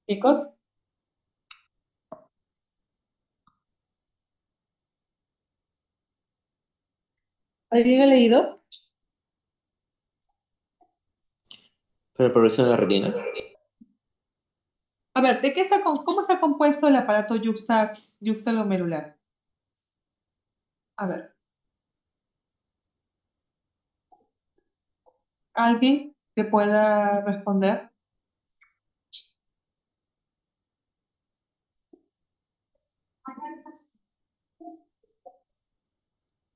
Chicos, ¿alguien ha leído? Para la progresión de la retina. A ver, ¿cómo está compuesto el aparato yuxtaglomerular? A ver, ¿alguien que pueda responder?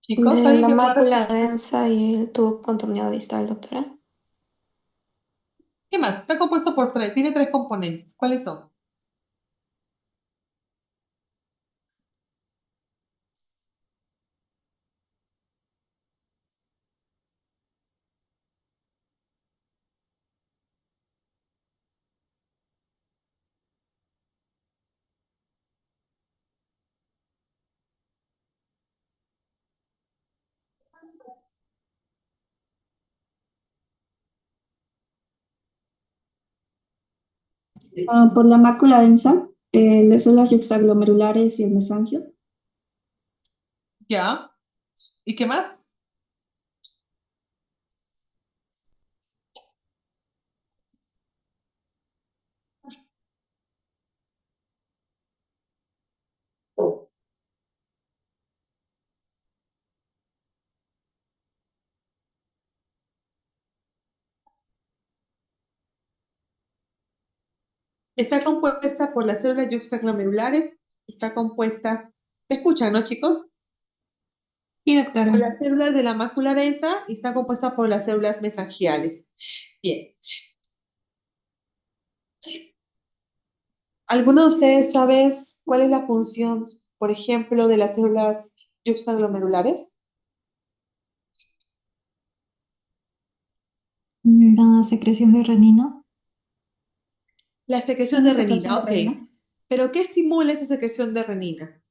Chicos, De ¿alguien la que pueda mácula responder? densa y el tubo contorneado distal, doctora. ¿Qué más? Está compuesto por tiene tres componentes. ¿Cuáles son? Por la mácula densa, las células yuxtaglomerulares y el mesangio. Ya. ¿Y qué más? Está compuesta por las células yuxtaglomerulares, está compuesta, ¿me escuchan, no, chicos? Sí, Por doctora. las células de la mácula densa y está compuesta por las células mesangiales. Bien. ¿Alguno de ustedes sabe cuál es la función, por ejemplo, de las células yuxtaglomerulares? La secreción de renina. La secreción de renina, secreción de ok. renina. ¿Pero qué estimula esa secreción de renina?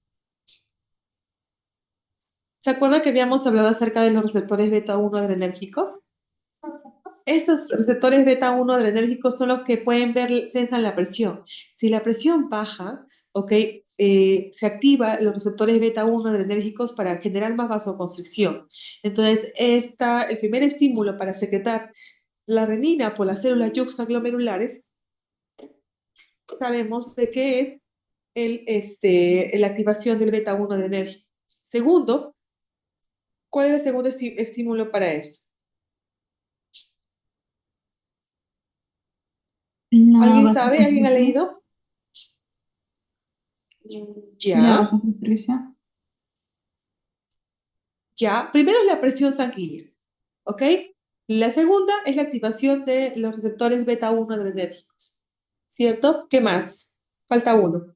¿Se acuerda que habíamos hablado acerca de los receptores beta-1 adrenérgicos? Esos receptores beta-1 adrenérgicos son los que pueden ver, sensan la presión. Si la presión baja, ok, se activan los receptores beta-1 adrenérgicos para generar más vasoconstricción. Entonces, el primer estímulo para secretar la renina por las células yuxtaglomerulares, sabemos de qué es la activación del beta-1 adrenérgico. Segundo, ¿cuál es el segundo estímulo para esto? La ¿Alguien sabe? ¿Alguien ha vasoconstricción. leído? La Ya, vasoconstricción. ya. Primero es la presión sanguínea, ¿ok? La segunda es la activación de los receptores beta-1 adrenérgicos, ¿cierto? ¿Qué más? Falta uno.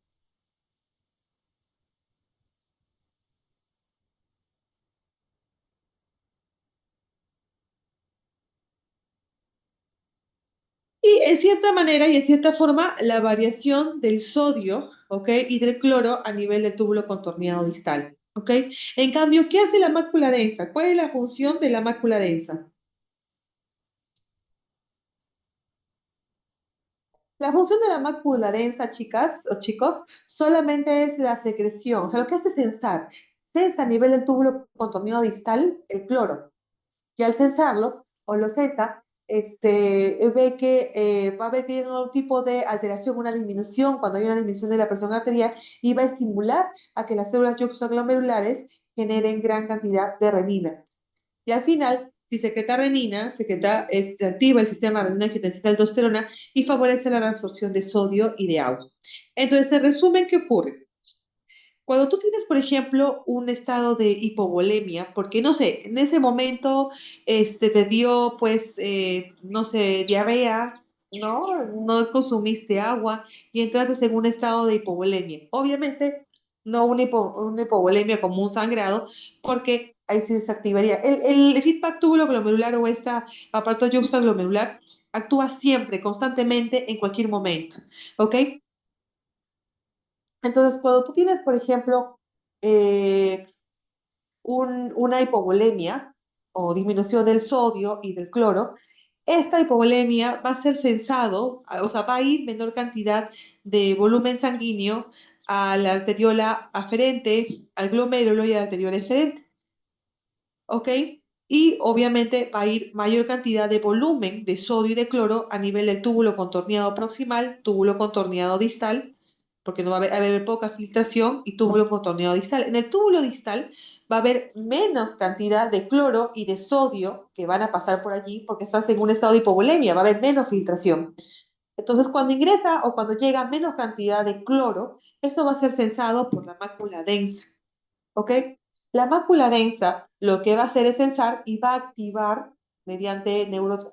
Y en cierta manera y en cierta forma, la variación del sodio, ¿ok? Y del cloro a nivel del túbulo contorneado distal, ¿ok? En cambio, ¿qué hace la mácula densa? ¿Cuál es la función de la mácula densa? La función de la mácula densa, chicas o chicos, solamente es la secreción. O sea, lo que hace es censar. Censa a nivel del túbulo contorneado distal el cloro. Y al censarlo, o lo zeta, ve que va a haber que hay un tipo de alteración, una disminución, cuando hay una disminución de la presión arterial, y va a estimular a que las células yuxtaglomerulares generen gran cantidad de renina. Y al final, si secreta renina, activa el sistema renina-angiotensina-aldosterona y favorece la reabsorción de sodio y de agua. Entonces, en resumen, ¿qué ocurre? Cuando tú tienes, por ejemplo, un estado de hipovolemia, porque no sé, en ese momento te dio, pues, no sé, diarrea, ¿no? No consumiste agua y entraste en un estado de hipovolemia. Obviamente, no una hipovolemia como un sangrado, porque ahí se desactivaría. El feedback túbulo glomerular o esta aparato yuxtaglomerular actúa siempre, constantemente, en cualquier momento, ¿ok? Entonces, cuando tú tienes, por ejemplo, eh, una hipovolemia o disminución del sodio y del cloro, esta hipovolemia va a ser censado, o sea, va a ir menor cantidad de volumen sanguíneo a la arteriola aferente, al glomérulo y a la arteriola eferente, ¿ok? Y obviamente va a ir mayor cantidad de volumen de sodio y de cloro a nivel del túbulo contorneado proximal, túbulo contorneado distal, porque no va a haber poca filtración, y túbulo contorneado distal. En el túbulo distal va a haber menos cantidad de cloro y de sodio que van a pasar por allí porque estás en un estado de hipovolemia, va a haber menos filtración. Entonces, cuando ingresa o cuando llega menos cantidad de cloro, esto va a ser censado por la mácula densa, ¿ok? La mácula densa lo que va a hacer es censar y va a activar mediante unos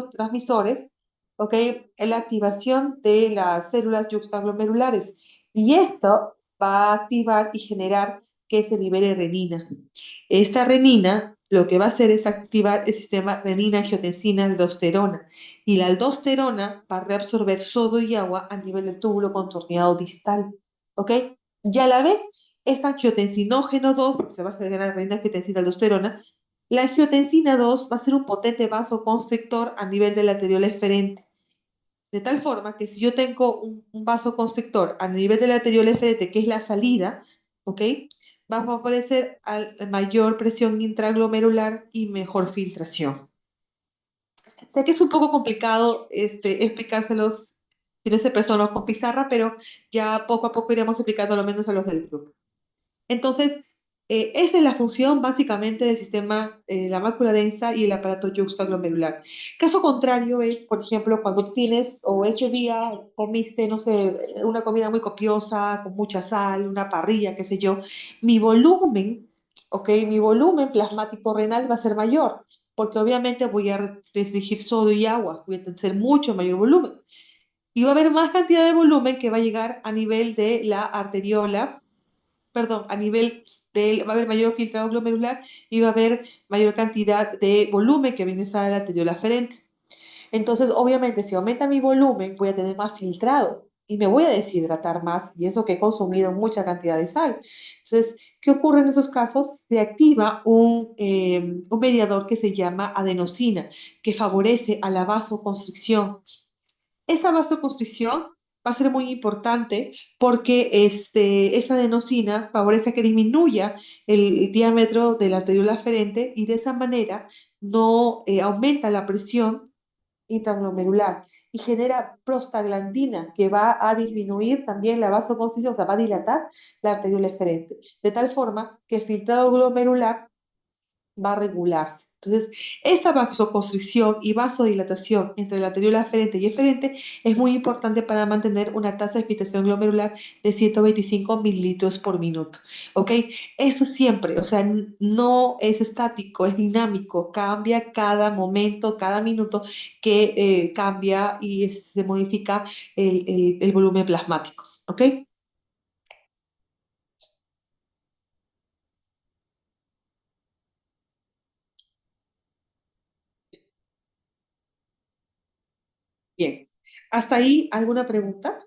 transmisores, ¿ok? La activación de las células yuxtaglomerulares. Y esto va a activar y generar que se libere renina. Esta renina lo que va a hacer es activar el sistema renina-angiotensina-aldosterona. Y la aldosterona va a reabsorber sodio y agua a nivel del túbulo contorneado distal, ¿ok? Y a la vez es angiotensinógeno 2, porque se va a generar renina-angiotensina aldosterona. La angiotensina 2 va a ser un potente vasoconstrictor a nivel de la arteriola eferente. De tal forma que si yo tengo un vasoconstrictor a nivel de la arteriola eferente, que es la salida, ¿ok? Va a favorecer a mayor presión intraglomerular y mejor filtración. Sé que es un poco complicado explicárselos si no se persona con pizarra, pero ya poco a poco iremos explicando lo menos a los del grupo. Entonces, Esa es la función básicamente del sistema, la mácula densa y el aparato yuxtaglomerular. Caso contrario es, por ejemplo, cuando tú tienes o ese día comiste, no sé, una comida muy copiosa, con mucha sal, una parrilla, qué sé yo, mi volumen, ¿ok? Mi volumen plasmático renal va a ser mayor, porque obviamente voy a restringir sodio y agua, voy a tener mucho mayor volumen. Y va a haber más cantidad de volumen que va a llegar a nivel de la arteriola, perdón, a nivel va a haber mayor filtrado glomerular y va a haber mayor cantidad de volumen que viene a ser la arteriola aferente. Entonces, obviamente, si aumenta mi volumen, voy a tener más filtrado y me voy a deshidratar más, y eso que he consumido mucha cantidad de sal. Entonces, ¿qué ocurre en esos casos? Se activa un mediador que se llama adenosina, que favorece a la vasoconstricción. Esa vasoconstricción va a ser muy importante porque esta adenosina favorece a que disminuya el diámetro de la arteriola aferente y de esa manera no aumenta la presión intraglomerular y genera prostaglandina que va a disminuir también la vasoconstricción, o sea, va a dilatar la arteriola eferente, de tal forma que el filtrado glomerular va a regularse. Entonces, esta vasoconstricción y vasodilatación entre la arteriola aferente y eferente es muy importante para mantener una tasa de filtración glomerular de 125 mililitros por minuto. ¿Ok? Eso siempre, o sea, no es estático, es dinámico, cambia cada momento, cada minuto que cambia y se modifica el volumen plasmático. ¿Ok? Bien. ¿Hasta ahí alguna pregunta?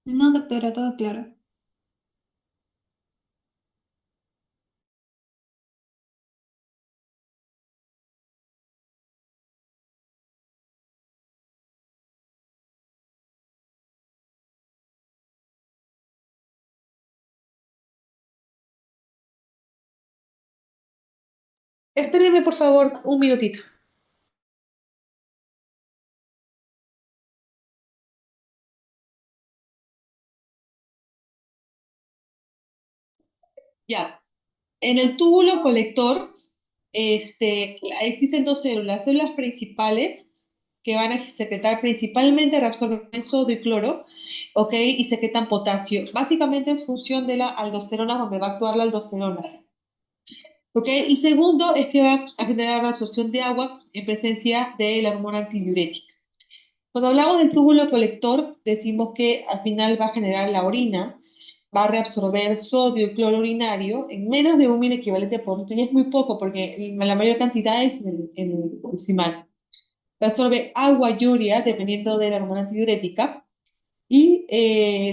No, doctora, todo claro. Espérenme, por favor, un minutito. Ya, en el túbulo colector existen dos células principales que van a secretar principalmente, reabsorben sodio y cloro, ¿ok? Y secretan potasio. Básicamente es función de la aldosterona, donde va a actuar la aldosterona, ¿ok? Y segundo es que va a generar la absorción de agua en presencia de la hormona antidiurética. Cuando hablamos del túbulo colector, decimos que al final va a generar la orina, va a reabsorber sodio y cloro urinario en menos de 1.000 equivalente por litro, y es muy poco porque la mayor cantidad es en el proximal. Reabsorbe agua y urea dependiendo de la hormona antidiurética y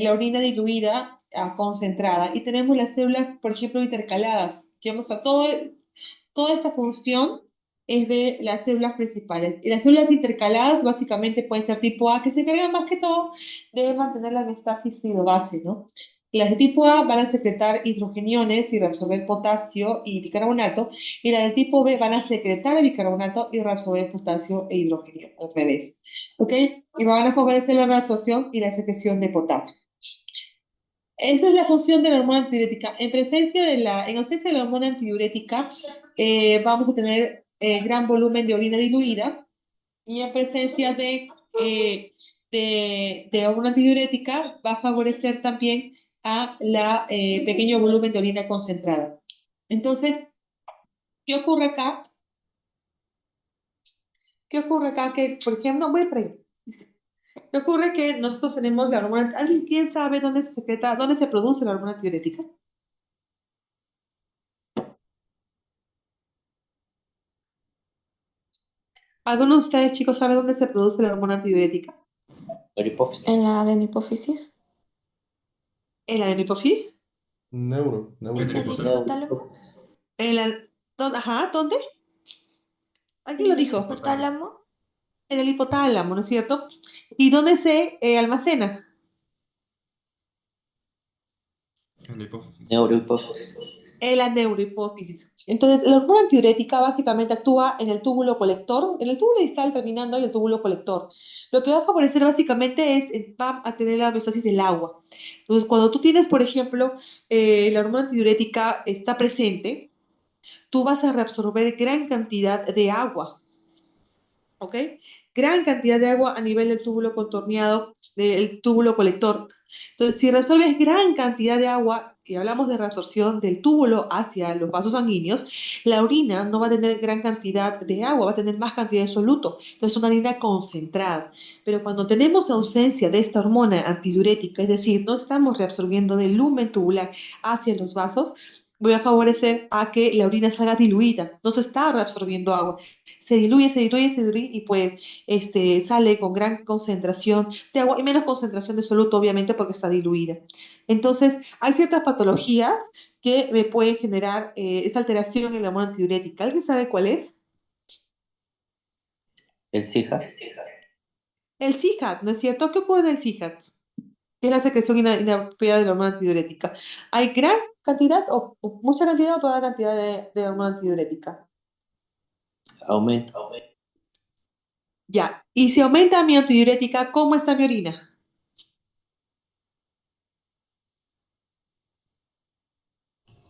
la orina diluida concentrada. Y tenemos las células, por ejemplo, intercaladas, que vamos a toda esta función es de las células principales. Y las células intercaladas básicamente pueden ser tipo A, que se encargan más que todo de mantener la homeostasis fibroso-base, ¿no? Las de tipo A van a secretar hidrogeniones y reabsorber potasio y bicarbonato, y las del tipo B van a secretar bicarbonato y reabsorber potasio e hidrógeno, al revés, ¿ok? Y van a favorecer la reabsorción y la secreción de potasio. Esa es la función de la hormona antidiurética. En ausencia de la hormona antidiurética, vamos a tener gran volumen de orina diluida, y en presencia de hormona antidiurética va a favorecer también a la pequeño volumen de orina concentrada. Entonces, ¿qué ocurre acá? ¿Qué ocurre acá? Que, por ejemplo, no voy por ahí. ¿Qué ocurre? Que nosotros tenemos la hormona. ¿Alguien sabe dónde se secreta, dónde se produce la hormona antidiurética? ¿Alguno de ustedes, chicos, sabe dónde se produce la hormona antidiurética? La hipófisis. En la adenopófisis. ¿En la hipófisis? En el El hipotálamo. hipotálamo. ¿En la, ajá, ¿dónde? ¿Alguien lo En el dijo? hipotálamo. En el hipotálamo, ¿no es cierto? ¿Y dónde se almacena? En la hipófisis. Neurohipófisis. En la neurohipófisis. Entonces, la hormona antidiurética básicamente actúa en el túbulo colector, en el túbulo distal terminando en el túbulo colector. Lo que va a favorecer básicamente es, va a tener la homeostasis del agua. Entonces, cuando tú tienes, por ejemplo, la hormona antidiurética está presente, tú vas a reabsorber gran cantidad de agua. ¿Ok? Gran cantidad de agua a nivel del túbulo contorneado, del túbulo colector. Entonces, si resuelves gran cantidad de agua, y hablamos de reabsorción del túbulo hacia los vasos sanguíneos, la orina no va a tener gran cantidad de agua, va a tener más cantidad de soluto. Entonces, una orina concentrada. Pero cuando tenemos ausencia de esta hormona antidiurética, es decir, no estamos reabsorbiendo del lumen tubular hacia los vasos, voy a favorecer a que la orina salga diluida, no se está reabsorbiendo agua, se diluye, se diluye, se diluye y pues sale con gran concentración de agua y menos concentración de soluto, obviamente, porque está diluida. Entonces, hay ciertas patologías que me pueden generar esta alteración en la hormona antidiurética. ¿Alguien sabe cuál es? El SIJA. El CIJAT, ¿no es cierto? ¿Qué ocurre en el CIJAT? Que es la secreción inapropiada de la hormona antidiurética. ¿Hay gran cantidad o mucha cantidad o toda cantidad de hormona antidiurética? Aumenta. Ya. Y si aumenta mi antidiurética, ¿cómo está mi orina?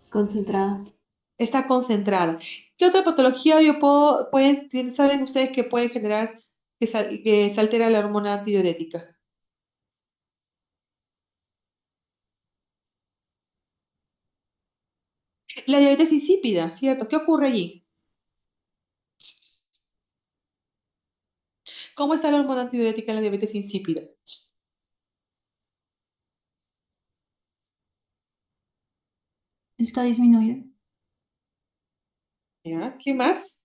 Concentrada. Está concentrada. ¿Qué otra patología saben ustedes que puede generar que se altera la hormona antidiurética? La diabetes insípida, ¿cierto? ¿Qué ocurre allí? ¿Cómo está la hormona antidiurética en la diabetes insípida? Está disminuido. ¿Ya? ¿Qué más?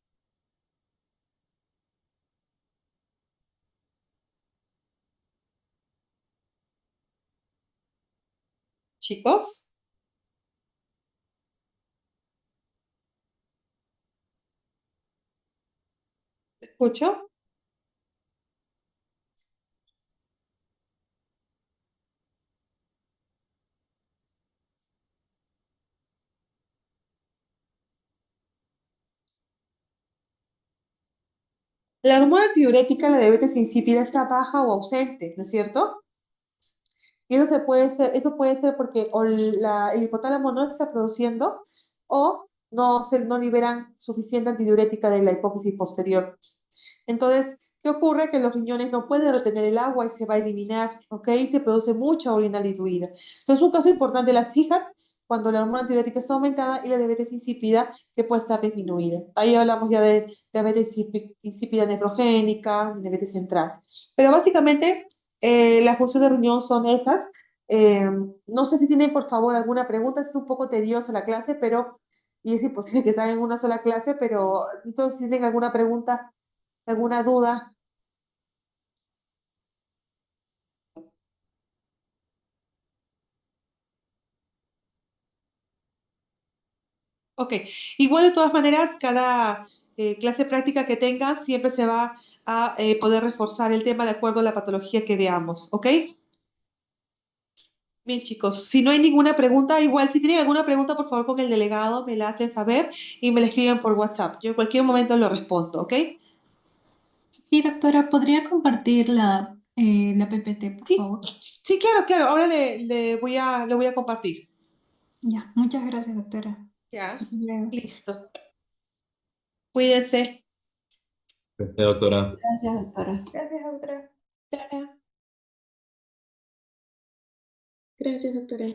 Chicos, ¿me escucho? La hormona antidiurética en la diabetes insípida está baja o ausente, ¿no es cierto? Y eso puede ser porque el hipotálamo no está produciendo o no liberan suficiente antidiurética de la hipófisis posterior. Entonces, ¿qué ocurre? Que los riñones no pueden retener el agua y se va a eliminar, ¿ok? Y se produce mucha orina diluida. Entonces, un caso importante de la CIJAT, cuando la hormona antidiurética está aumentada y la diabetes insípida, que puede estar disminuida. Ahí hablamos ya de diabetes insípida nefrogénica, diabetes central. Pero básicamente, las funciones de riñón son esas. Eh, no sé si tienen, por favor, alguna pregunta. Es un poco tediosa la clase, y es imposible que salgan en una sola clase, pero entonces, si tienen alguna pregunta, alguna duda. Ok, igual de todas maneras, cada clase práctica que tengan siempre se va a poder reforzar el tema de acuerdo a la patología que veamos, ¿ok? Bien, chicos, si no hay ninguna pregunta, igual si tienen alguna pregunta, por favor, con el delegado me la hacen saber y me la escriben por WhatsApp. Yo en cualquier momento lo respondo, ¿ok? Sí, doctora, ¿podría compartir la PPT, por Sí, favor? sí, claro, claro. Ahora le voy a compartir. Ya, muchas gracias, doctora. Ya, Hasta luego. listo. Cuídense. Doctora. Gracias, doctora. Gracias, doctora. Clara. Gracias, doctora.